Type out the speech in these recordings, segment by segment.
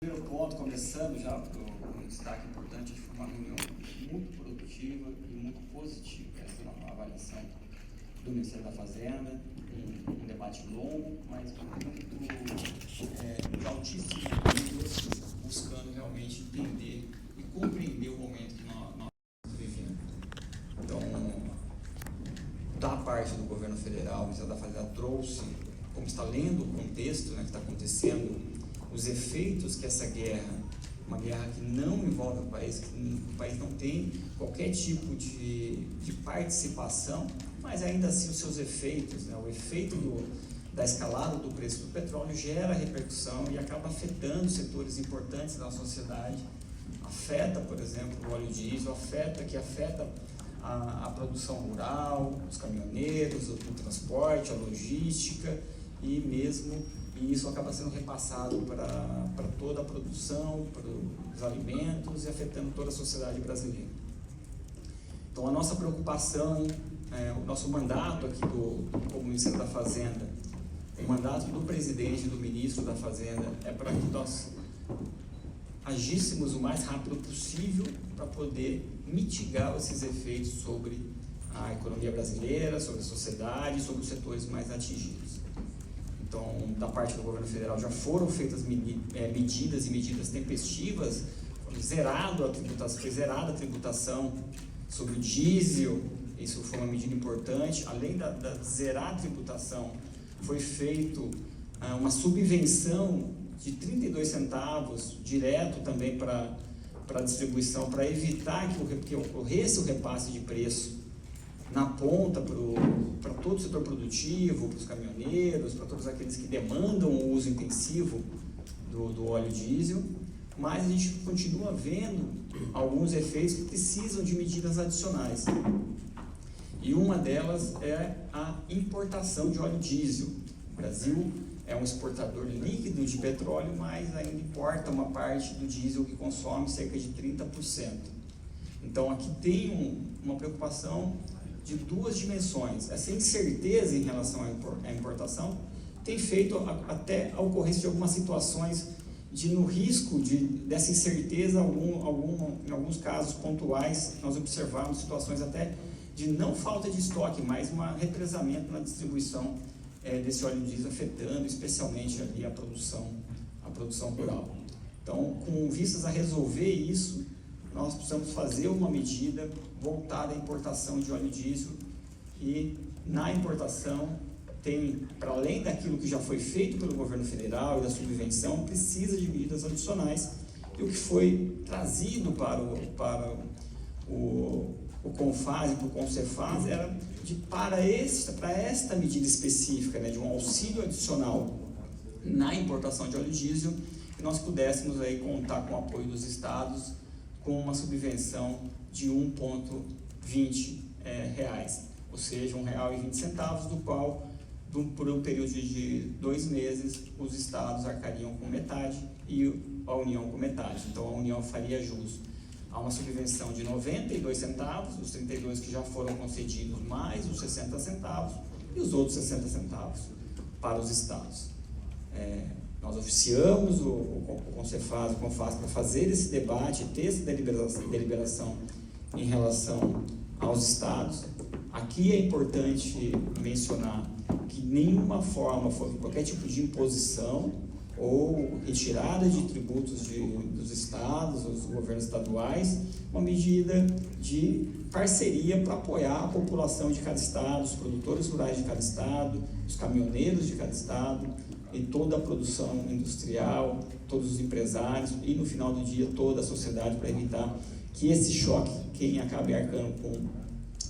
Primeiro ponto, começando já um destaque importante, foi uma reunião muito produtiva e muito positiva. Essa é uma avaliação do Ministério da Fazenda, um debate longo, mas muito de altíssimo nível, buscando realmente entender e compreender o momento que nós estamos vivendo. Então, da parte do governo federal, o Ministério da Fazenda trouxe, como está lendo o contexto, que está acontecendo, os efeitos que essa guerra, uma guerra que não envolve o país, que o país não tem qualquer tipo de participação, mas ainda assim os seus efeitos, o efeito da escalada do preço do petróleo gera repercussão e acaba afetando setores importantes da sociedade, afeta, por exemplo, o óleo diesel, afeta a produção rural, os caminhoneiros, o transporte, a logística e isso acaba sendo repassado para toda a produção, para os alimentos e afetando toda a sociedade brasileira. Então, a nossa preocupação, o nosso mandato aqui como Ministério da Fazenda, o mandato do presidente e do ministro da Fazenda é para que nós agíssemos o mais rápido possível para poder mitigar esses efeitos sobre a economia brasileira, sobre a sociedade, sobre os setores mais atingidos. Então, da parte do governo federal já foram feitas medidas tempestivas, foi zerada a tributação sobre o diesel, isso foi uma medida importante. Além da zerar a tributação, foi feito uma subvenção de 32 centavos direto também para a distribuição, para evitar que ocorresse o repasse de preço na ponta para todo o setor produtivo, para os caminhoneiros, para todos aqueles que demandam o uso intensivo do óleo diesel, mas a gente continua vendo alguns efeitos que precisam de medidas adicionais. E uma delas é a importação de óleo diesel. O Brasil é um exportador líquido de petróleo, mas ainda importa uma parte do diesel que consome, cerca de 30%. Então, aqui tem uma preocupação de duas dimensões. Essa incerteza em relação à importação tem feito até a ocorrência de algumas situações no risco dessa incerteza, em alguns casos pontuais, nós observamos situações até de não falta de estoque, mas um represamento na distribuição desse óleo diesel, afetando especialmente ali a produção rural. Então, com vistas a resolver isso, nós precisamos fazer uma medida voltada à importação de óleo diesel e na importação para além daquilo que já foi feito pelo governo federal e da subvenção, precisa de medidas adicionais e o que foi trazido para o CONFAS e para o CONCEFAS era para esta medida específica, de um auxílio adicional na importação de óleo diesel, que nós pudéssemos aí contar com o apoio dos estados com uma subvenção de R$1,20, ou seja, R$1,20, do qual, por um período de 2 meses, os estados arcariam com metade e a União com metade. Então, a União faria jus a uma subvenção de 92 centavos, os 32 que já foram concedidos, mais os 60 centavos e os outros 60 centavos para os estados. Nós oficiamos o CONCEFAS, o CONFAS, para fazer esse debate, ter essa deliberação em relação aos estados. Aqui é importante mencionar que nenhuma forma foi qualquer tipo de imposição ou retirada de tributos dos estados, dos governos estaduais, uma medida de parceria para apoiar a população de cada estado, os produtores rurais de cada estado, os caminhoneiros de cada estado, e toda a produção industrial, todos os empresários e, no final do dia, toda a sociedade, para evitar que esse choque, quem acabe arcando com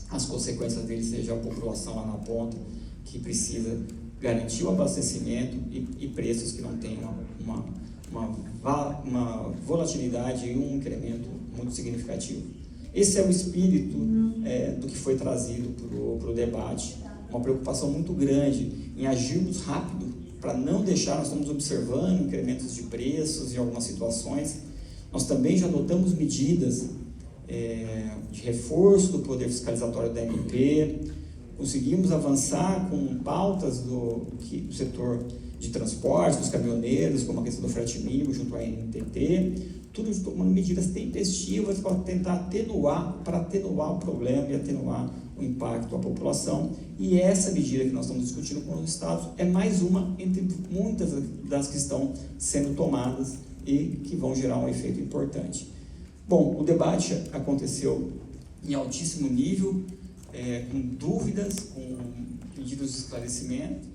as consequências dele, seja a população lá na ponta, que precisa garantir o abastecimento e preços que não tenham uma volatilidade e um incremento muito significativo. Esse é o espírito do que foi trazido para o debate, uma preocupação muito grande em agirmos rápido, para não deixar, nós estamos observando incrementos de preços em algumas situações. Nós também já adotamos medidas de reforço do poder fiscalizatório da ANP, conseguimos avançar com pautas do setor de transporte, dos caminhoneiros, como a questão do frete mínimo junto à NTT, tudo tomando medidas tempestivas para tentar atenuar o problema e atenuar o impacto à população. E essa medida que nós estamos discutindo com os estados é mais uma entre muitas das que estão sendo tomadas e que vão gerar um efeito importante. Bom, o debate aconteceu em altíssimo nível, com dúvidas, com pedidos de esclarecimento.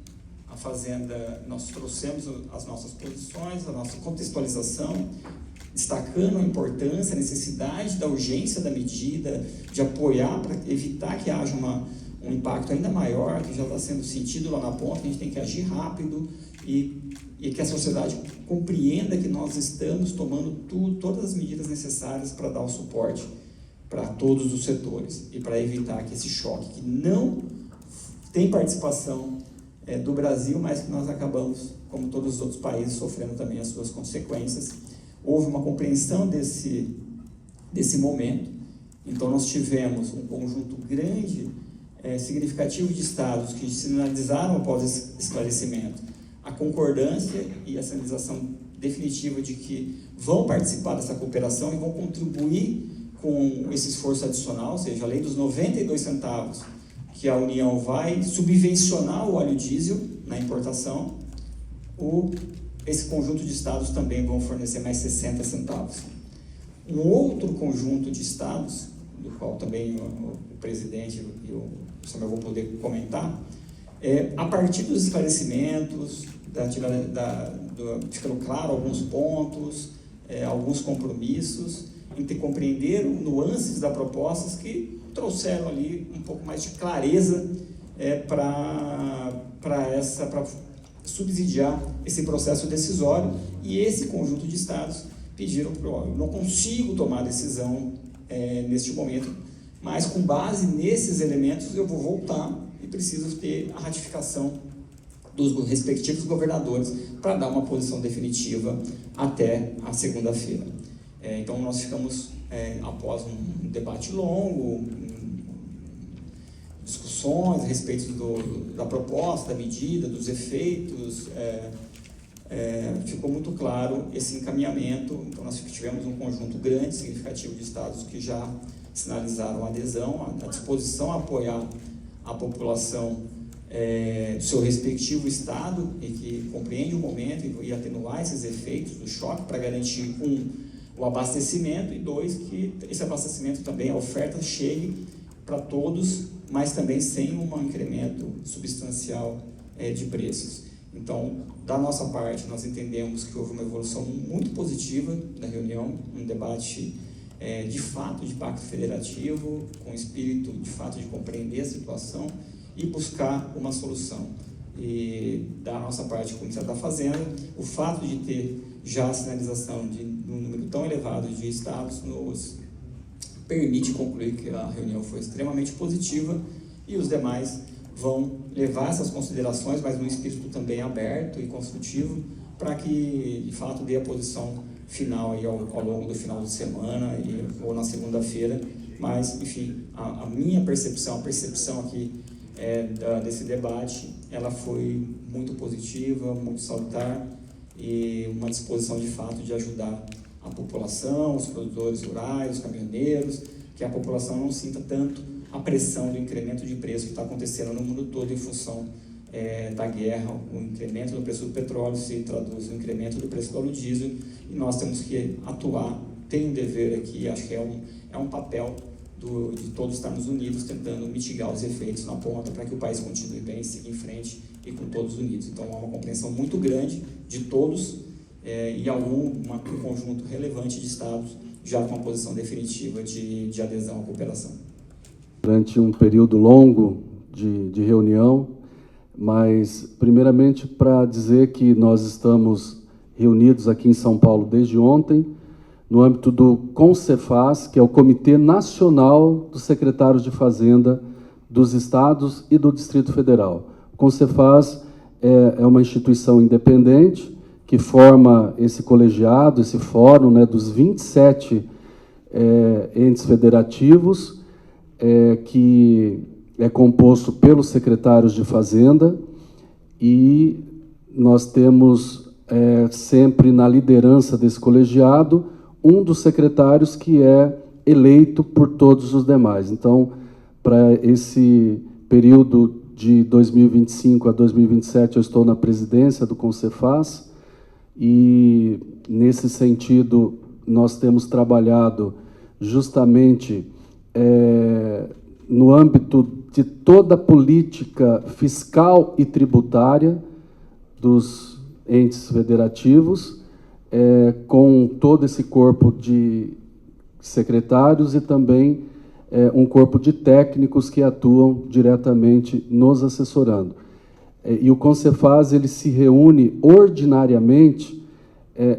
A Fazenda, nós trouxemos as nossas posições, a nossa contextualização, destacando a importância, a necessidade da urgência da medida, de apoiar para evitar que haja um impacto ainda maior, que já está sendo sentido lá na ponta, que a gente tem que agir rápido e que a sociedade compreenda que nós estamos tomando todas as medidas necessárias para dar o suporte para todos os setores e para evitar que esse choque, que não tem participação do Brasil, mas que nós acabamos, como todos os outros países, sofrendo também as suas consequências. Houve uma compreensão desse momento, então nós tivemos um conjunto grande, significativo de estados que sinalizaram após esse esclarecimento a concordância e a sinalização definitiva de que vão participar dessa cooperação e vão contribuir com esse esforço adicional, ou seja, além dos 92 centavos que a União vai subvencionar o óleo diesel na importação, esse conjunto de estados também vão fornecer mais 60 centavos. Um outro conjunto de estados, do qual também o presidente e o Samuel vão poder comentar, a partir dos esclarecimentos, ficando claro alguns pontos, alguns compromissos, em ter compreenderam nuances da proposta que trouxeram ali um pouco mais de clareza para subsidiar esse processo decisório, e esse conjunto de estados pediram para eu não consigo tomar decisão neste momento, mas com base nesses elementos eu vou voltar e preciso ter a ratificação dos respectivos governadores para dar uma posição definitiva até a segunda-feira. Então nós ficamos, após um debate longo, discussões a respeito da proposta, da medida, dos efeitos, ficou muito claro esse encaminhamento. Então nós tivemos um conjunto grande, significativo de estados que já sinalizaram a adesão, a disposição a apoiar a população do seu respectivo estado e que compreende o momento e atenuar esses efeitos do choque para garantir, o abastecimento, e dois, que esse abastecimento também, a oferta chegue para todos, mas também sem um incremento substancial de preços. Então, da nossa parte, nós entendemos que houve uma evolução muito positiva da reunião, um debate de fato de pacto federativo, com espírito de fato de compreender a situação e buscar uma solução. E da nossa parte, como você está fazendo, o fato de ter já a sinalização de um número tão elevado de estados nos permite concluir que a reunião foi extremamente positiva e os demais vão levar essas considerações, mas num espírito também aberto e construtivo, para que, de fato, dê a posição final aí ao longo do final de semana ou na segunda-feira. Mas, enfim, a minha percepção, a percepção aqui desse debate, ela foi muito positiva, muito salutar, e uma disposição, de fato, de ajudar a população, os produtores rurais, os caminhoneiros, que a população não sinta tanto a pressão do incremento de preço que está acontecendo no mundo todo em função da guerra. O incremento do preço do petróleo se traduz no incremento do preço do óleo diesel, e nós temos que atuar, tem um dever aqui, acho que é um papel de todos estarmos unidos, tentando mitigar os efeitos na ponta para que o país continue bem, siga em frente e com todos unidos. Então, há uma compreensão muito grande de todos e um conjunto relevante de estados já com a posição definitiva de adesão à cooperação. Durante um período longo de reunião, mas primeiramente para dizer que nós estamos reunidos aqui em São Paulo desde ontem, no âmbito do CONCEFAZ, que é o Comitê Nacional dos Secretários de Fazenda dos Estados e do Distrito Federal. O CONCEFAZ é uma instituição independente que forma esse colegiado, esse fórum, né, dos 27 entes federativos, que é composto pelos secretários de Fazenda, e nós temos sempre na liderança desse colegiado um dos secretários que é eleito por todos os demais. Então, para esse período de 2025 a 2027, eu estou na presidência do Concefaz e, nesse sentido, nós temos trabalhado justamente no âmbito de toda a política fiscal e tributária dos entes federativos, com todo esse corpo de secretários e também um corpo de técnicos que atuam diretamente nos assessorando. E o Concefaz ele se reúne ordinariamente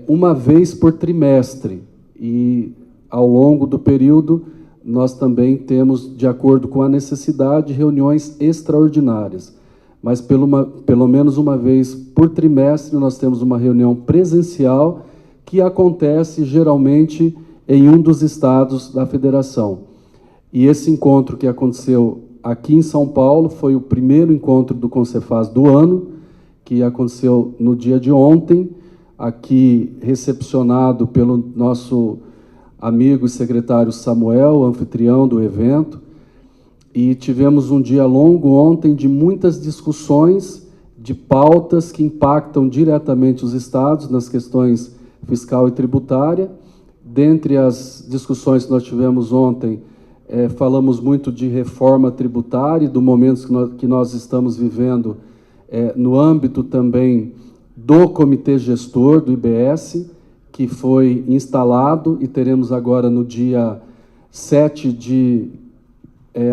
uma vez por trimestre e, ao longo do período, nós também temos, de acordo com a necessidade, reuniões extraordinárias. Mas pelo menos uma vez por trimestre nós temos uma reunião presencial que acontece geralmente em um dos estados da federação. E esse encontro que aconteceu aqui em São Paulo foi o primeiro encontro do Concefaz do ano, que aconteceu no dia de ontem, aqui recepcionado pelo nosso amigo e secretário Samuel, anfitrião do evento, e tivemos um dia longo ontem de muitas discussões de pautas que impactam diretamente os estados nas questões fiscal e tributária. Dentre as discussões que nós tivemos ontem, falamos muito de reforma tributária, do momento que nós estamos vivendo no âmbito também do Comitê Gestor, do IBS, que foi instalado e teremos agora no dia 7 de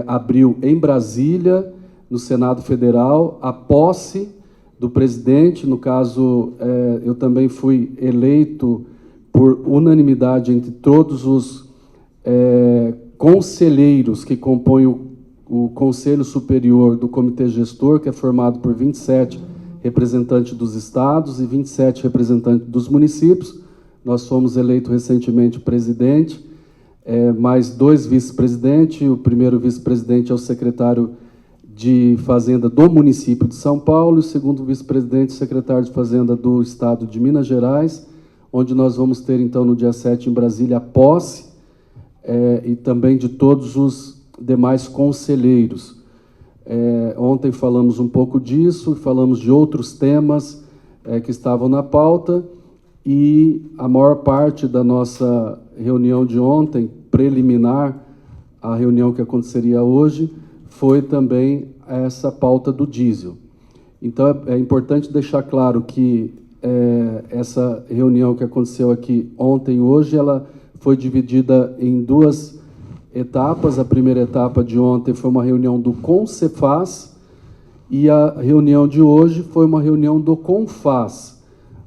abril em Brasília, no Senado Federal, a posse do presidente. No caso, eu também fui eleito por unanimidade entre todos os conselheiros que compõem o Conselho Superior do Comitê Gestor, que é formado por 27 representantes dos estados e 27 representantes dos municípios. Nós fomos eleitos recentemente presidente, mais 2 vice-presidentes. O primeiro vice-presidente é o secretário de Fazenda do município de São Paulo, e o segundo vice-presidente, secretário de Fazenda do estado de Minas Gerais, onde nós vamos ter, então, no dia 7 em Brasília, a posse, e também de todos os demais conselheiros. Ontem falamos um pouco disso, falamos de outros temas que estavam na pauta, e a maior parte da nossa reunião de ontem, preliminar à reunião que aconteceria hoje, foi também essa pauta do diesel. Então, é importante deixar claro que essa reunião que aconteceu aqui ontem e hoje, ela foi dividida em 2 etapas. A primeira etapa de ontem foi uma reunião do Concefaz e a reunião de hoje foi uma reunião do Confaz.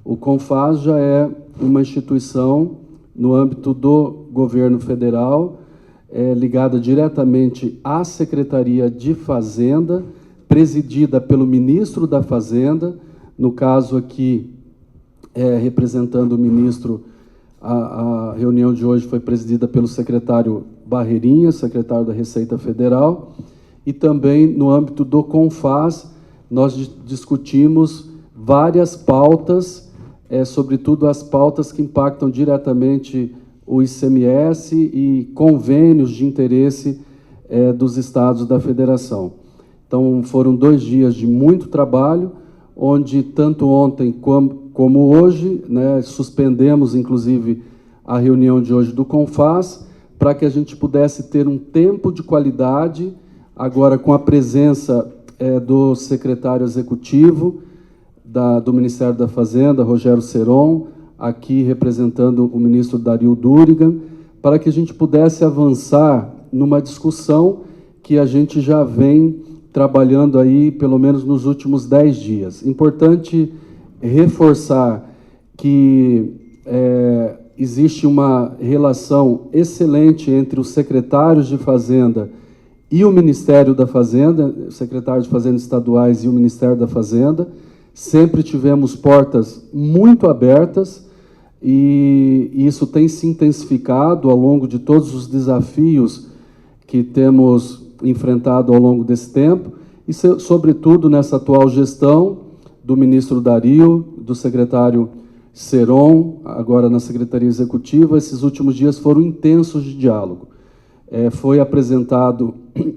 O Confaz já é uma instituição no âmbito do governo federal, ligada diretamente à Secretaria de Fazenda, presidida pelo ministro da Fazenda. No caso aqui, representando o ministro, a reunião de hoje foi presidida pelo secretário Barreirinha, secretário da Receita Federal, e também no âmbito do Confaz nós discutimos várias pautas, sobretudo as pautas que impactam diretamente o ICMS e convênios de interesse dos estados da federação. Então, foram 2 dias de muito trabalho, onde tanto ontem como hoje, suspendemos, inclusive, a reunião de hoje do Confaz, para que a gente pudesse ter um tempo de qualidade, agora com a presença do secretário executivo do Ministério da Fazenda, Rogério Seron, aqui representando o ministro Dario Durigan, para que a gente pudesse avançar numa discussão que a gente já vem trabalhando aí, pelo menos nos últimos 10 dias. Importante reforçar que existe uma relação excelente entre os secretários de Fazenda e o Ministério da Fazenda, secretários de Fazenda estaduais e o Ministério da Fazenda. Sempre tivemos portas muito abertas e isso tem se intensificado ao longo de todos os desafios que temos enfrentado ao longo desse tempo e, sobretudo, nessa atual gestão, do ministro Dario, do secretário Seron, agora na Secretaria Executiva. Esses últimos dias foram intensos de diálogo. Foi apresentado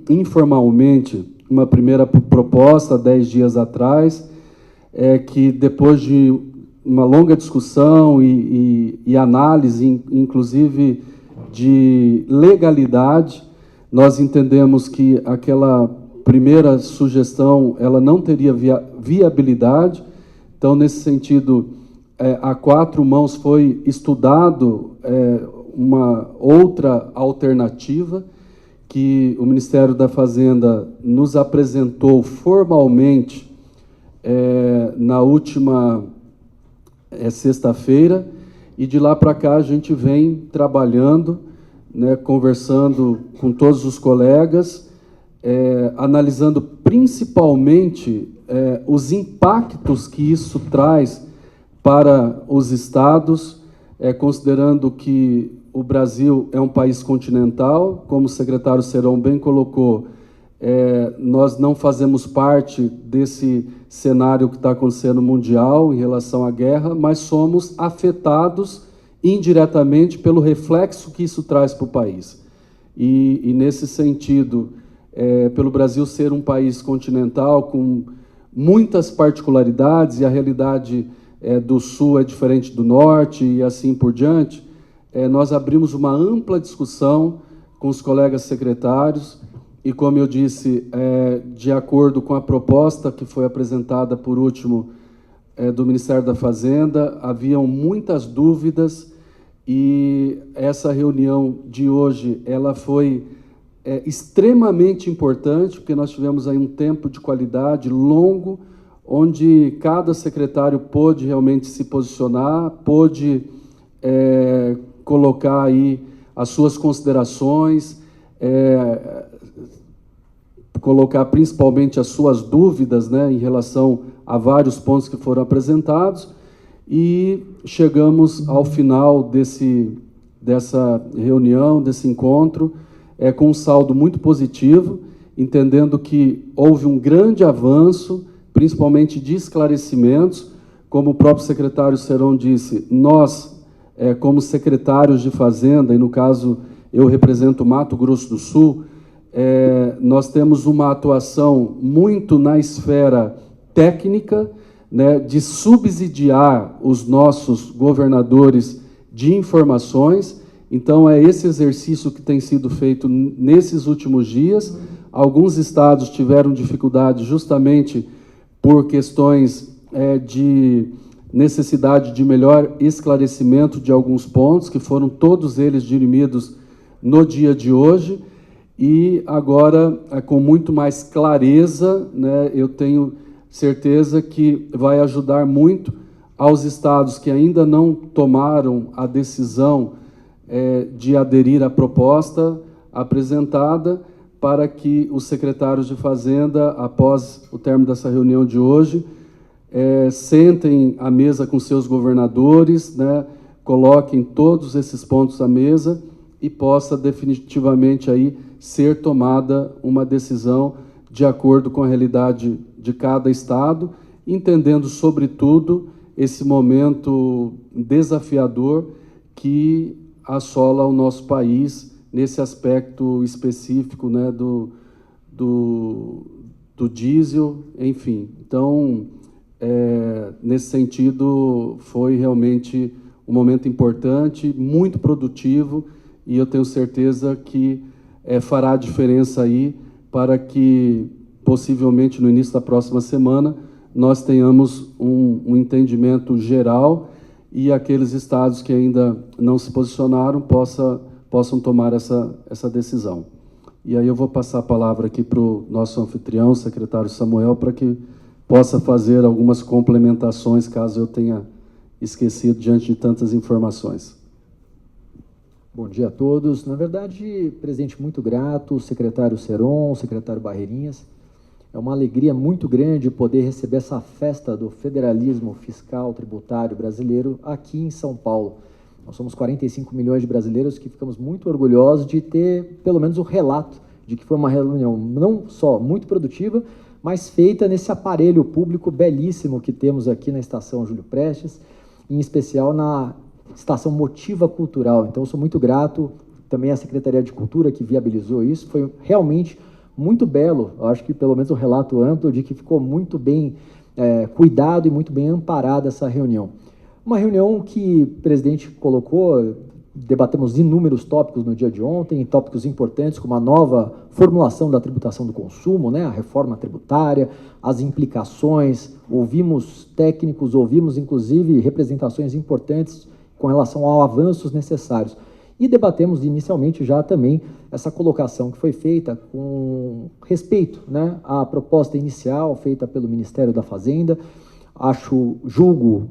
informalmente uma primeira proposta, 10 dias atrás, que depois de uma longa discussão e análise, inclusive de legalidade, nós entendemos que aquela primeira sugestão ela não teria viabilidade. Então, nesse sentido, a quatro mãos foi estudado uma outra alternativa que o Ministério da Fazenda nos apresentou formalmente na última sexta-feira, e de lá para cá a gente vem trabalhando, né, conversando com todos os colegas, analisando principalmente os impactos que isso traz para os estados, considerando que o Brasil é um país continental, como o secretário Seron bem colocou, nós não fazemos parte desse cenário que está acontecendo mundial em relação à guerra, mas somos afetados indiretamente pelo reflexo que isso traz para o país. E nesse sentido, pelo Brasil ser um país continental com muitas particularidades, e a realidade do Sul é diferente do Norte e assim por diante, nós abrimos uma ampla discussão com os colegas secretários e, como eu disse, de acordo com a proposta que foi apresentada por último do Ministério da Fazenda, haviam muitas dúvidas e essa reunião de hoje ela foi extremamente importante, porque nós tivemos aí um tempo de qualidade longo, onde cada secretário pôde realmente se posicionar, pôde colocar aí as suas considerações, colocar principalmente as suas dúvidas, né, em relação a vários pontos que foram apresentados, e chegamos ao final dessa reunião, desse encontro, com um saldo muito positivo, entendendo que houve um grande avanço, principalmente de esclarecimentos. Como o próprio secretário Seron disse, nós, como secretários de Fazenda, e no caso eu represento o Mato Grosso do Sul, nós temos uma atuação muito na esfera técnica, né, de subsidiar os nossos governadores de informações. Então, é esse exercício que tem sido feito nesses últimos dias. Alguns estados tiveram dificuldade justamente por questões de necessidade de melhor esclarecimento de alguns pontos, que foram todos eles dirimidos no dia de hoje, e agora, com muito mais clareza, né, eu tenho certeza que vai ajudar muito aos estados que ainda não tomaram a decisão de aderir à proposta apresentada, para que os secretários de Fazenda, após o término dessa reunião de hoje, sentem à mesa com seus governadores, né, coloquem todos esses pontos à mesa e possa definitivamente aí ser tomada uma decisão de acordo com a realidade de cada estado, entendendo, sobretudo, esse momento desafiador que assola o nosso país nesse aspecto específico, né, do diesel, enfim. Então, nesse sentido, foi realmente um momento importante, muito produtivo, e eu tenho certeza que fará a diferença aí para que, possivelmente, no início da próxima semana, nós tenhamos um entendimento geral e aqueles estados que ainda não se posicionaram possam tomar essa decisão. E aí eu vou passar a palavra aqui para o nosso anfitrião, o secretário Samuel, para que possa fazer algumas complementações, caso eu tenha esquecido diante de tantas informações. Bom dia a todos. Na verdade, presidente, muito grato, secretário Seron, secretário Barreirinhas. É uma alegria muito grande poder receber essa festa do federalismo fiscal tributário brasileiro aqui em São Paulo. Nós somos 45 milhões de brasileiros que ficamos muito orgulhosos de ter, pelo menos, o relato de que foi uma reunião não só muito produtiva, mas feita nesse aparelho público belíssimo que temos aqui na Estação Júlio Prestes, em especial na Estação Motiva Cultural. Então, eu sou muito grato também à Secretaria de Cultura que viabilizou isso. Foi realmente muito belo, eu acho que pelo menos um relato amplo de que ficou muito bem cuidado e muito bem amparada essa reunião. Uma reunião que o presidente colocou, debatemos inúmeros tópicos no dia de ontem, tópicos importantes como a nova formulação da tributação do consumo, né, a reforma tributária, as implicações, ouvimos técnicos, ouvimos inclusive representações importantes com relação aos avanços necessários. E debatemos inicialmente já também essa colocação que foi feita com respeito, né, à proposta inicial feita pelo Ministério da Fazenda. Julgo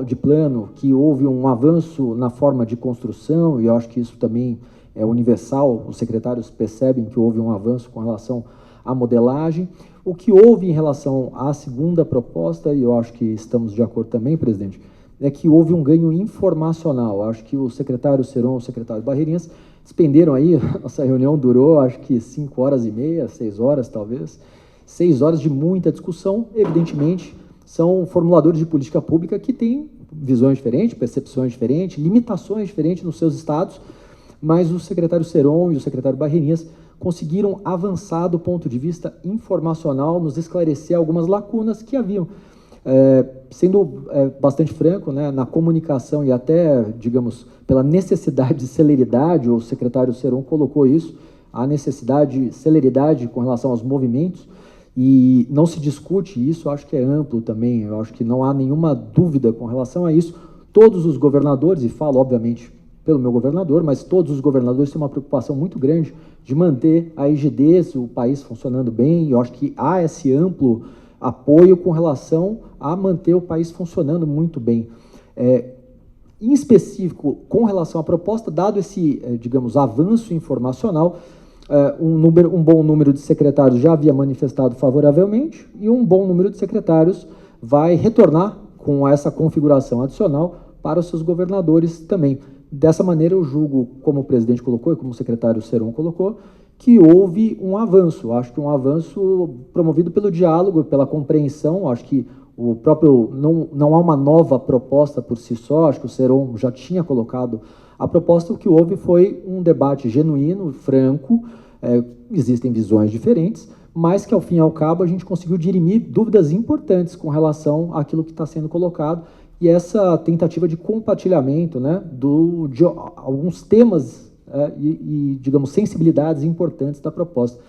de plano que houve um avanço na forma de construção, e eu acho que isso também é universal, os secretários percebem que houve um avanço com relação à modelagem. O que houve em relação à segunda proposta, e eu acho que estamos de acordo também, presidente, é que houve um ganho informacional. Acho que o secretário Seron, o secretário Barreirinhas, despenderam aí, nossa reunião durou, acho que 5 horas e meia, 6 horas talvez, 6 horas de muita discussão. Evidentemente, são formuladores de política pública que têm visões diferentes, percepções diferentes, limitações diferentes nos seus estados, mas o secretário Seron e o secretário Barreirinhas conseguiram avançar do ponto de vista informacional, nos esclarecer algumas lacunas que haviam. Sendo bastante franco, né, na comunicação e até, digamos, pela necessidade de celeridade, o secretário Seron colocou isso, a necessidade de celeridade com relação aos movimentos, e não se discute isso, acho que é amplo também, eu acho que não há nenhuma dúvida com relação a isso. Todos os governadores, e falo obviamente pelo meu governador, mas todos os governadores têm uma preocupação muito grande de manter a rigidez, o país funcionando bem, e eu acho que há esse amplo apoio com relação a manter o país funcionando muito bem. Em específico, com relação à proposta, dado esse, digamos, avanço informacional, um bom número de secretários já havia manifestado favoravelmente e um bom número de secretários vai retornar com essa configuração adicional para os seus governadores também. Dessa maneira, eu julgo, como o presidente colocou e como o secretário Seron colocou, que houve um avanço. Acho que um avanço promovido pelo diálogo, pela compreensão. Acho que o próprio não há uma nova proposta por si só. Acho que o Seron já tinha colocado a proposta. O que houve foi um debate genuíno, franco. Existem visões diferentes, mas que, ao fim e ao cabo, a gente conseguiu dirimir dúvidas importantes com relação àquilo que está sendo colocado e essa tentativa de compartilhamento, né, de alguns temas digamos, sensibilidades importantes da proposta.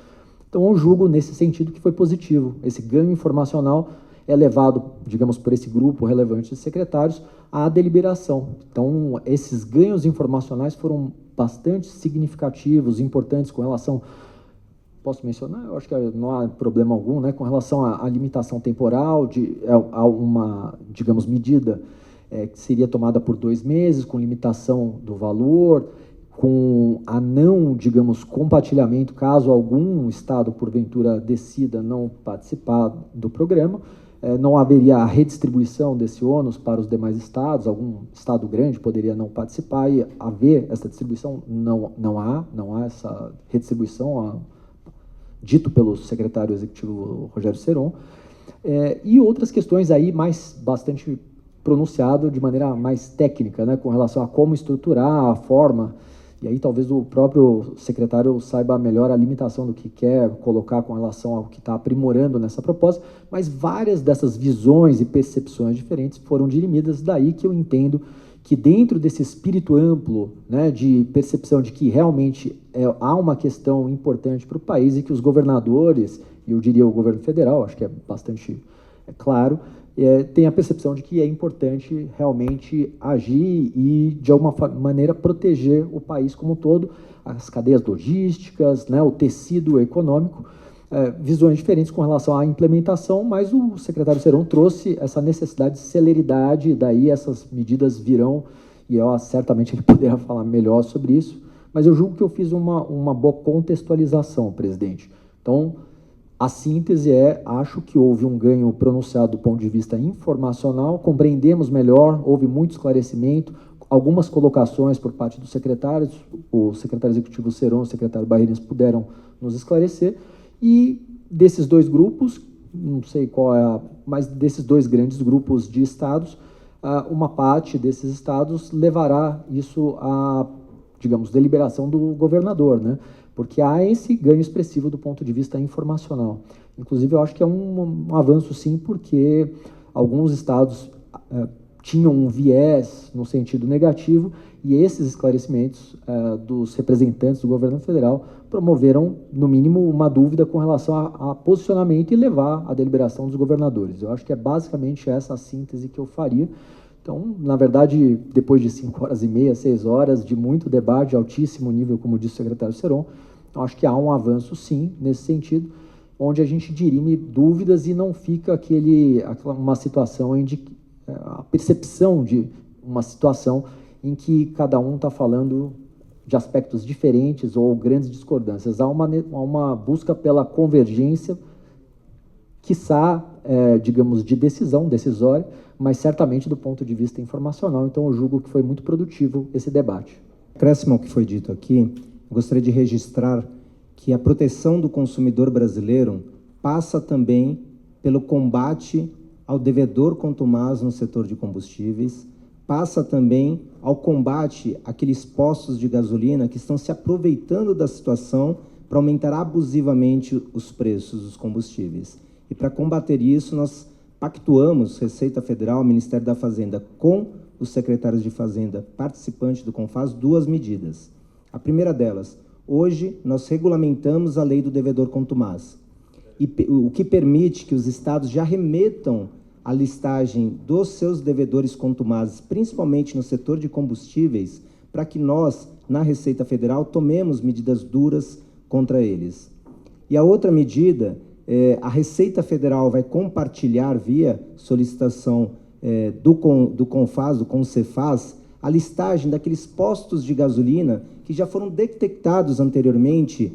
Então, eu julgo, nesse sentido, que foi positivo. Esse ganho informacional é levado, digamos, por esse grupo relevante de secretários à deliberação. Então, esses ganhos informacionais foram bastante significativos, importantes com relação... Posso mencionar? Eu acho que não há problema algum, né? Com relação à limitação temporal, a uma, digamos, medida que seria tomada por 2 meses, com limitação do valor, com a não, digamos, compartilhamento, caso algum estado, porventura, decida não participar do programa, não haveria a redistribuição desse ônus para os demais estados, algum estado grande poderia não participar e haver essa distribuição, não há essa redistribuição, dito pelo secretário executivo Rogério Seron, e outras questões aí bastante pronunciado de maneira mais técnica, né, com relação a como estruturar a forma. E aí talvez o próprio secretário saiba melhor a limitação do que quer colocar com relação ao que está aprimorando nessa proposta, mas várias dessas visões e percepções diferentes foram dirimidas, daí que eu entendo que dentro desse espírito amplo, né, de percepção de que realmente há uma questão importante para o país e que os governadores, e eu diria o governo federal, acho que é bastante claro, tem a percepção de que é importante realmente agir e, de alguma maneira, proteger o país como um todo, as cadeias logísticas, né, o tecido econômico, visões diferentes com relação à implementação, mas o secretário Seron trouxe essa necessidade de celeridade, daí essas medidas virão, e certamente ele poderá falar melhor sobre isso, mas eu julgo que eu fiz uma boa contextualização, presidente. Então, a síntese acho que houve um ganho pronunciado do ponto de vista informacional, compreendemos melhor, houve muito esclarecimento, algumas colocações por parte dos secretários, o secretário executivo Seron, o secretário Barreirinhas puderam nos esclarecer, e desses dois grupos, não sei qual é, mas desses dois grandes grupos de estados, uma parte desses estados levará isso à, digamos, deliberação do governador, né? Porque há esse ganho expressivo do ponto de vista informacional. Inclusive, eu acho que é um avanço, sim, porque alguns estados tinham um viés no sentido negativo e esses esclarecimentos dos representantes do governo federal promoveram, no mínimo, uma dúvida com relação a posicionamento e levar à deliberação dos governadores. Eu acho que é basicamente essa a síntese que eu faria. Então, na verdade, depois de 5 horas e meia, 6 horas de muito debate de altíssimo nível, como disse o secretário Seron, eu acho que há um avanço, sim, nesse sentido, onde a gente dirime dúvidas e não fica uma situação a percepção de uma situação em que cada um está falando de aspectos diferentes ou grandes discordâncias. Há uma busca pela convergência, quiçá, digamos, de decisão decisória, mas certamente do ponto de vista informacional. Então, eu julgo que foi muito produtivo esse debate. Acréscimo ao que foi dito aqui, gostaria de registrar que a proteção do consumidor brasileiro passa também pelo combate ao devedor contumaz no setor de combustíveis, passa também ao combate àqueles postos de gasolina que estão se aproveitando da situação para aumentar abusivamente os preços dos combustíveis. E para combater isso, nós pactuamos, Receita Federal, Ministério da Fazenda, com os secretários de Fazenda participantes do CONFAS, 2 medidas. A primeira delas, hoje nós regulamentamos a lei do devedor contumaz, o que permite que os estados já remetam a listagem dos seus devedores contumazes, principalmente no setor de combustíveis, para que nós, na Receita Federal, tomemos medidas duras contra eles. E a outra medida, a Receita Federal vai compartilhar via solicitação do CONFAS, do CONCEFAS, a listagem daqueles postos de gasolina que já foram detectados anteriormente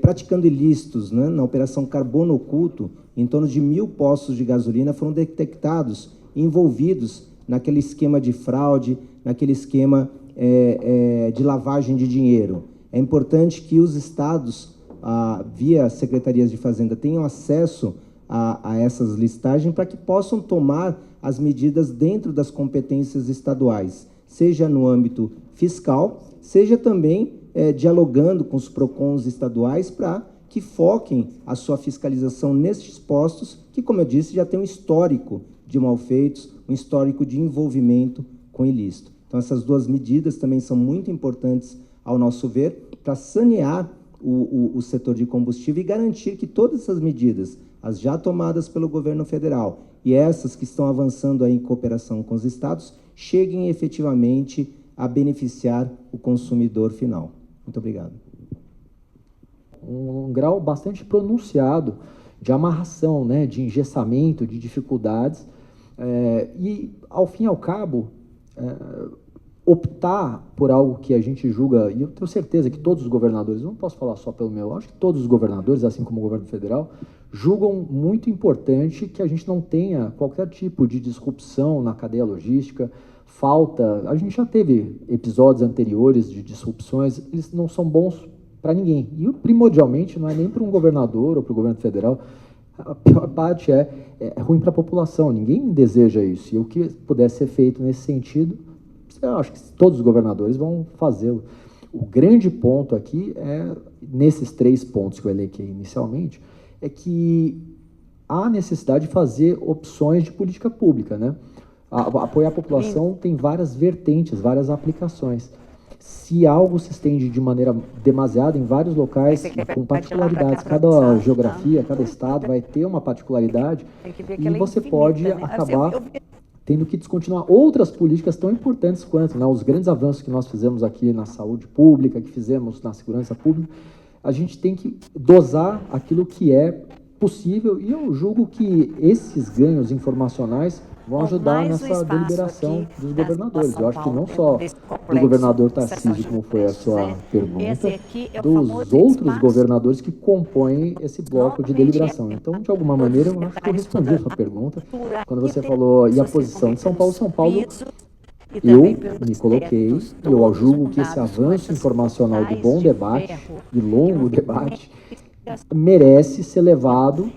praticando ilícitos, né, na Operação Carbono Oculto. Em torno de 1.000 postos de gasolina foram detectados, envolvidos naquele esquema de fraude, naquele esquema de lavagem de dinheiro. É importante que os estados, via secretarias de Fazenda, tenham acesso a essas listagens para que possam tomar as medidas dentro das competências estaduais, seja no âmbito fiscal, seja também dialogando com os PROCONs estaduais para que foquem a sua fiscalização nestes postos, que, como eu disse, já tem um histórico de malfeitos, um histórico de envolvimento com ilícito. Então, essas 2 medidas também são muito importantes, ao nosso ver, para sanear o setor de combustível e garantir que todas essas medidas, as já tomadas pelo governo federal e essas que estão avançando aí em cooperação com os estados, cheguem efetivamente a beneficiar o consumidor final. Muito obrigado. Um grau bastante pronunciado de amarração, né, de engessamento, de dificuldades, e, ao fim e ao cabo, optar por algo que a gente julga, e eu tenho certeza que todos os governadores, não posso falar só pelo meu, acho que todos os governadores, assim como o governo federal, julgam muito importante que a gente não tenha qualquer tipo de disrupção na cadeia logística, a gente já teve episódios anteriores de disrupções, eles não são bons para ninguém. E primordialmente não é nem para um governador ou para o governo federal, a pior parte é ruim para a população, ninguém deseja isso. E o que puder ser feito nesse sentido, eu acho que todos os governadores vão fazê-lo. O grande ponto aqui nesses 3 pontos que eu elenquei inicialmente, é que há necessidade de fazer opções de política pública, né? Apoiar a população tem várias vertentes, várias aplicações. Se algo se estende de maneira demasiada em vários locais, com particularidades, cada geografia, cada estado vai ter uma particularidade, e você pode acabar tendo que descontinuar outras políticas tão importantes quanto, né, os grandes avanços que nós fizemos aqui na saúde pública, que fizemos na segurança pública. A gente tem que dosar aquilo que é possível, e eu julgo que esses ganhos informacionais vão ajudar nessa deliberação dos governadores. Eu acho que não só do governador Tarcísio, como foi a sua pergunta, dos outros governadores que compõem esse bloco de deliberação. Então, de alguma maneira, eu acho que eu respondi a sua pergunta. Quando você falou, e a posição de São Paulo, eu me coloquei, eu julgo que esse avanço informacional de bom debate, de longo debate, merece ser levado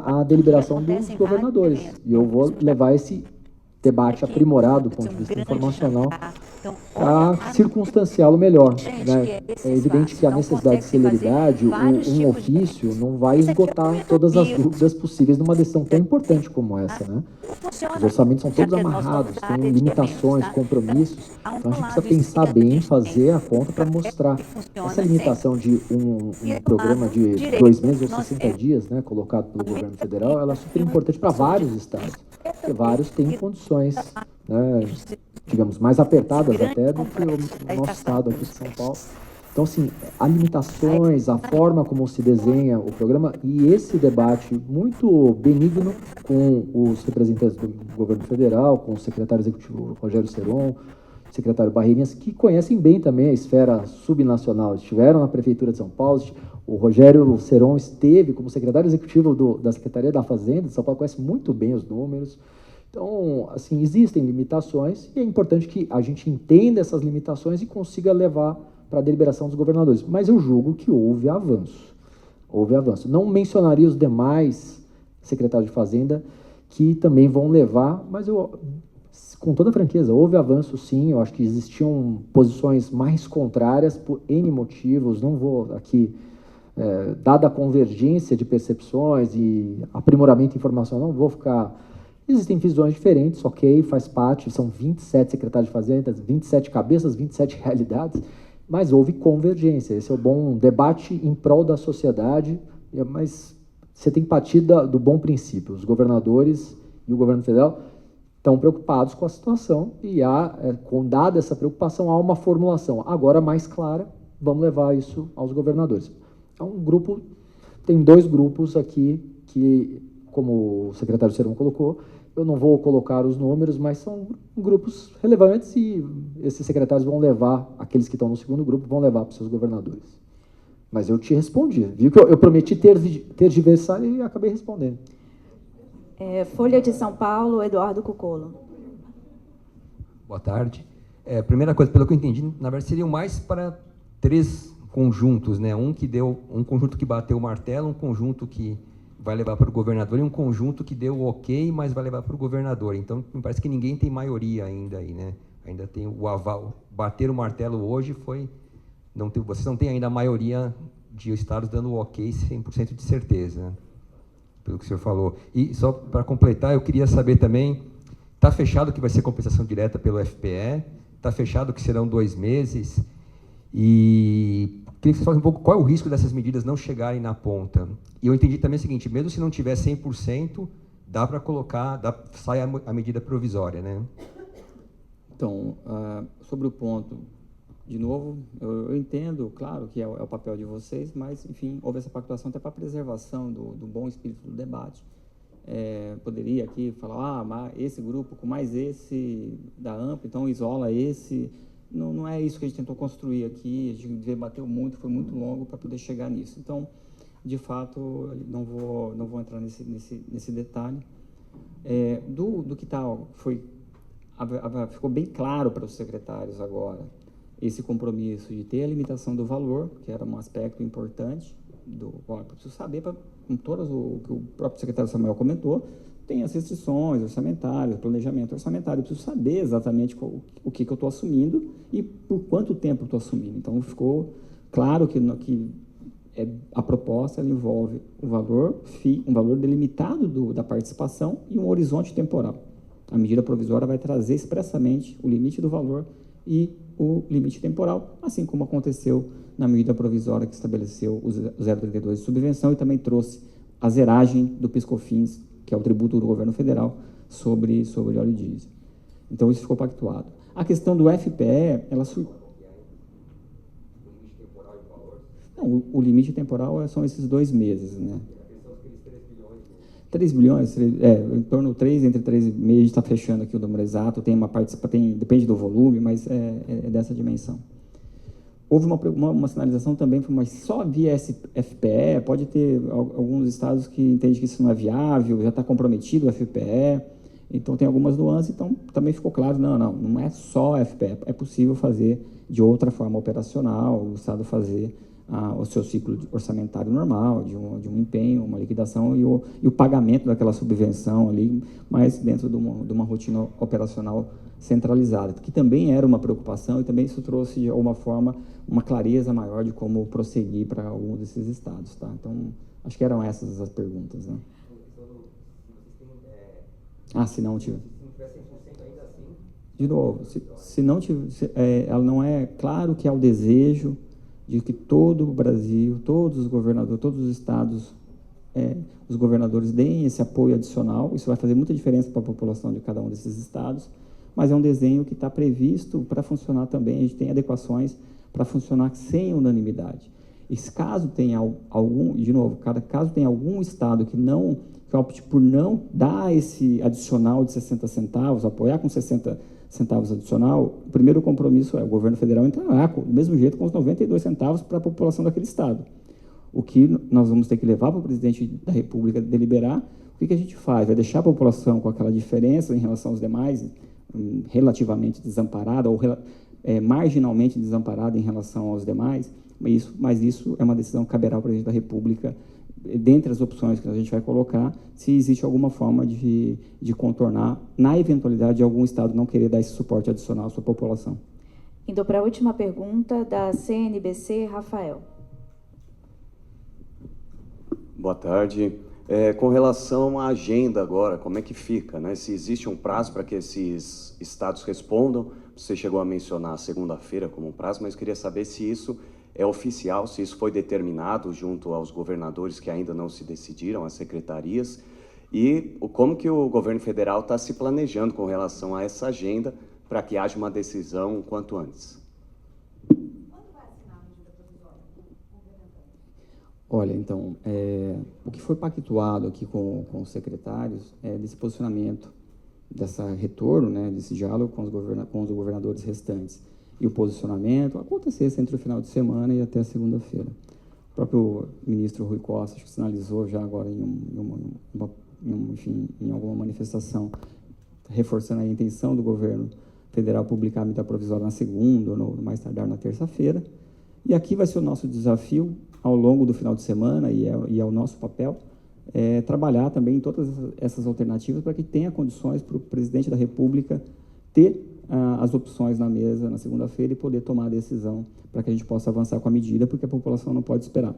à deliberação dos governadores. E eu vou levar esse debate aprimorado do ponto de vista informacional a circunstanciá-lo melhor. Né? É evidente que a necessidade de celeridade, um ofício, não vai esgotar todas as dúvidas possíveis numa decisão tão importante como essa. Né? Os orçamentos são todos amarrados, tem limitações, compromissos, então a gente precisa pensar bem em fazer a conta para mostrar. Essa limitação de um programa de 2 meses ou 60 dias, né, colocado pelo governo federal, ela é super importante para vários estados, porque vários têm condições, né, digamos, mais apertadas até do que o nosso estado aqui de São Paulo. Então, assim, há limitações, a forma como se desenha o programa e esse debate muito benigno com os representantes do governo federal, com o secretário executivo Rogério Seron, o secretário Barreirinhas, que conhecem bem também a esfera subnacional, estiveram na Prefeitura de São Paulo, o Rogério Seron esteve como secretário executivo da Secretaria da Fazenda de São Paulo, conhece muito bem os números. Então, assim, existem limitações e é importante que a gente entenda essas limitações e consiga levar para a deliberação dos governadores. Mas eu julgo que houve avanço. Houve avanço. Não mencionaria os demais secretários de Fazenda que também vão levar, mas eu, com toda franqueza, houve avanço sim. Eu acho que existiam posições mais contrárias por N motivos. Não vou aqui, dada a convergência de percepções e aprimoramento informacional, não vou ficar... Existem visões diferentes, ok, faz parte, são 27 secretários de Fazenda, 27 cabeças, 27 realidades, mas houve convergência. Esse é o bom debate em prol da sociedade, mas você tem que partir do bom princípio. Os governadores e o governo federal estão preocupados com a situação e, dada essa preocupação, há uma formulação agora mais clara, vamos levar isso aos governadores. É um grupo, tem 2 grupos aqui que, como o secretário Seron colocou, eu não vou colocar os números, mas são grupos relevantes e esses secretários vão levar, aqueles que estão no segundo grupo, vão levar para os seus governadores. Mas eu te respondi, viu que eu prometi tergiversar e acabei respondendo. Folha de São Paulo, Eduardo Cucolo. Boa tarde. Primeira coisa, pelo que eu entendi, na verdade seriam mais para 3 conjuntos, né? Um conjunto que bateu o martelo, um conjunto que vai levar para o governador e um conjunto que deu o ok, mas vai levar para o governador. Então, me parece que ninguém tem maioria ainda aí, né? Ainda tem o aval. Bater o martelo hoje foi... vocês não têm ainda a maioria de estados dando o ok 100% de certeza, né? Pelo que o senhor falou. E só para completar, eu queria saber também, está fechado que vai ser compensação direta pelo FPE? Está fechado que serão 2 meses? E... queria que vocês falassem um pouco qual é o risco dessas medidas não chegarem na ponta. E eu entendi também o seguinte, mesmo se não tiver 100%, dá para colocar, sai a medida provisória, né? Então, sobre o ponto, de novo, eu entendo, claro, que é o papel de vocês, mas, enfim, houve essa pactuação até para a preservação do bom espírito do debate. Poderia aqui falar, mas esse grupo com mais esse da AMP, então isola esse... Não é isso que a gente tentou construir aqui, a gente debateu muito, foi muito longo para poder chegar nisso. Então, de fato, não vou entrar nesse detalhe. Do que tal, ficou bem claro para os secretários agora esse compromisso de ter a limitação do valor, que era um aspecto importante, eu preciso saber, com todas o que o próprio secretário Samuel comentou, tem as restrições orçamentárias, planejamento orçamentário, eu preciso saber exatamente o que eu estou assumindo e por quanto tempo eu estou assumindo. Então, ficou claro que a proposta ela envolve um valor delimitado da participação e um horizonte temporal. A medida provisória vai trazer expressamente o limite do valor e o limite temporal, assim como aconteceu na medida provisória que estabeleceu o 0,32 de subvenção e também trouxe a zeragem do PIS/COFINS, que é o tributo do governo federal, sobre óleo diesel. Então, isso ficou pactuado. A questão do FPE, Não, o limite temporal são esses 2 meses, né? 3 bilhões, em torno entre 3 e meio, a gente está fechando aqui o número exato, depende do volume, mas é dessa dimensão. Houve uma sinalização também, mas só via FPE, pode ter alguns estados que entendem que isso não é viável, já está comprometido o FPE, então tem algumas nuances, então também ficou claro, não é só FPE, é possível fazer de outra forma operacional, o estado fazer o seu ciclo orçamentário normal, de um empenho, uma liquidação e o pagamento daquela subvenção ali, mas dentro de uma rotina operacional centralizada, que também era uma preocupação e também isso trouxe, de alguma forma, uma clareza maior de como prosseguir para algum desses estados. Tá? Então, acho que eram essas as perguntas. Né? Se não tiver... De novo, se não tiver... ela não é claro que há o desejo de que todo o Brasil, todos os governadores, todos os estados, os governadores deem esse apoio adicional. Isso vai fazer muita diferença para a população de cada um desses estados, mas é um desenho que está previsto para funcionar também. A gente tem adequações para funcionar sem unanimidade. E caso tenha algum, de novo, caso tenha algum estado que opte por não dar esse adicional de 60 centavos, apoiar com 60 centavos adicional, o primeiro compromisso é o governo federal entrará do mesmo jeito com os 92 centavos para a população daquele estado. O que nós vamos ter que levar para o presidente da República deliberar, o que a gente faz? Vai deixar a população com aquela diferença em relação aos demais, relativamente desamparada ou marginalmente desamparada em relação aos demais, mas isso é uma decisão que caberá ao presidente da República, dentre as opções que a gente vai colocar, se existe alguma forma de contornar, na eventualidade de algum estado não querer dar esse suporte adicional à sua população. Indo para a última pergunta, da CNBC, Rafael. Boa tarde. Com relação à agenda agora, como é que fica? Né? Se existe um prazo para que esses estados respondam, você chegou a mencionar segunda-feira como um prazo, mas queria saber se isso é oficial, se isso foi determinado junto aos governadores que ainda não se decidiram, às secretarias, e como que o governo federal está se planejando com relação a essa agenda para que haja uma decisão o quanto antes. Olha, então, o que foi pactuado aqui com os secretários é desse posicionamento, desse retorno, né, desse diálogo com os governadores restantes. E o posicionamento acontecesse entre o final de semana e até segunda-feira. O próprio ministro Rui Costa, acho que sinalizou já agora em alguma manifestação, reforçando a intenção do governo federal publicar a medida provisória na segunda ou no mais tardar na terça-feira. E aqui vai ser o nosso desafio ao longo do final de semana, e é o nosso papel, trabalhar também em todas essas alternativas para que tenha condições para o presidente da República ter as opções na mesa na segunda-feira e poder tomar a decisão para que a gente possa avançar com a medida, porque a população não pode esperar.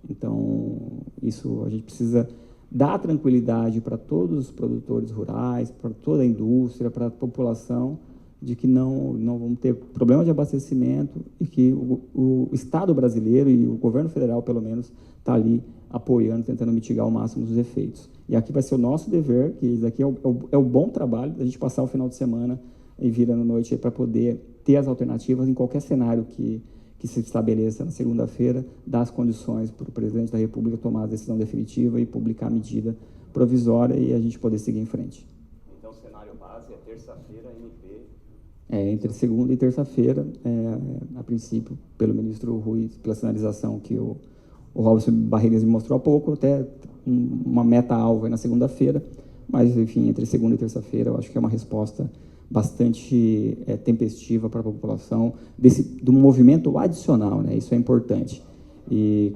Então, isso a gente precisa dar tranquilidade para todos os produtores rurais, para toda a indústria, para a população, de que não vamos ter problema de abastecimento e que o Estado brasileiro e o governo federal, pelo menos, está ali apoiando, tentando mitigar ao máximo os efeitos. E aqui vai ser o nosso dever, que isso aqui é o bom trabalho da gente passar o final de semana e virando noite para poder ter as alternativas em qualquer cenário que se estabeleça na segunda-feira, dar as condições para o presidente da República tomar a decisão definitiva e publicar a medida provisória e a gente poder seguir em frente. Então, o cenário base é terça-feira, MP... Entre segunda e terça-feira, a princípio, pelo ministro Rui, pela sinalização que o Robson Barreirinhas me mostrou há pouco, até uma meta-alvo na segunda-feira, mas, enfim, entre segunda e terça-feira, eu acho que é uma resposta bastante tempestiva para a população, do movimento adicional, né? Isso é importante. E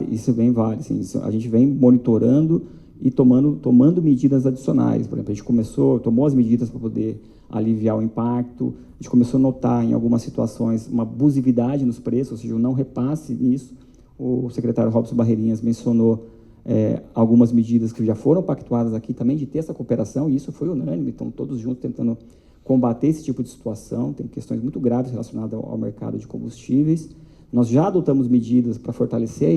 isso vem vale, assim, a gente vem monitorando e tomando medidas adicionais. Por exemplo, a gente tomou as medidas para poder aliviar o impacto, a gente começou a notar em algumas situações uma abusividade nos preços, ou seja, um não repasse nisso. O secretário Robson Barreirinhas mencionou algumas medidas que já foram pactuadas aqui também, de ter essa cooperação, e isso foi unânime, então todos juntos tentando combater esse tipo de situação. Tem questões muito graves relacionadas ao mercado de combustíveis. Nós já adotamos medidas para fortalecer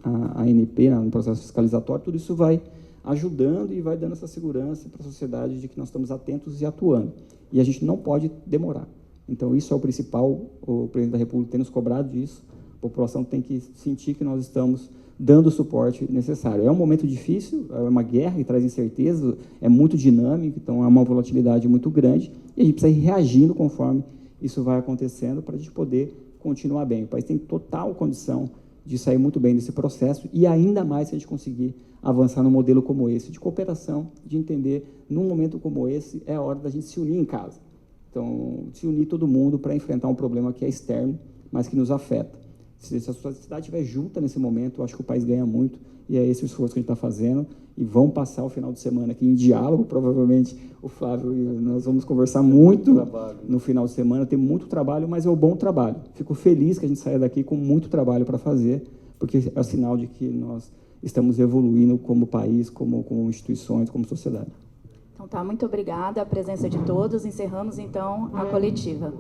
a ANP no processo fiscalizatório, tudo isso vai ajudando e vai dando essa segurança para a sociedade de que nós estamos atentos e atuando. E a gente não pode demorar. Então, isso é o principal, o presidente da República tem nos cobrado disso, a população tem que sentir que nós estamos dando o suporte necessário. É um momento difícil, é uma guerra que traz incerteza, é muito dinâmico, então é uma volatilidade muito grande, e a gente precisa ir reagindo conforme isso vai acontecendo para a gente poder continuar bem. O país tem total condição de sair muito bem desse processo, e ainda mais se a gente conseguir avançar num modelo como esse, de cooperação, de entender, num momento como esse, é a hora da gente se unir em casa. Então, se unir todo mundo para enfrentar um problema que é externo, mas que nos afeta. Se a sociedade estiver junta nesse momento, eu acho que o país ganha muito, e é esse o esforço que a gente está fazendo, e vão passar o final de semana aqui em diálogo, provavelmente o Flávio e nós vamos conversar muito no final de semana, tem muito trabalho, mas é um bom trabalho. Fico feliz que a gente saia daqui com muito trabalho para fazer, porque é sinal de que nós estamos evoluindo como país, como instituições, como sociedade. Então tá, muito obrigada a presença de todos. Encerramos então a coletiva.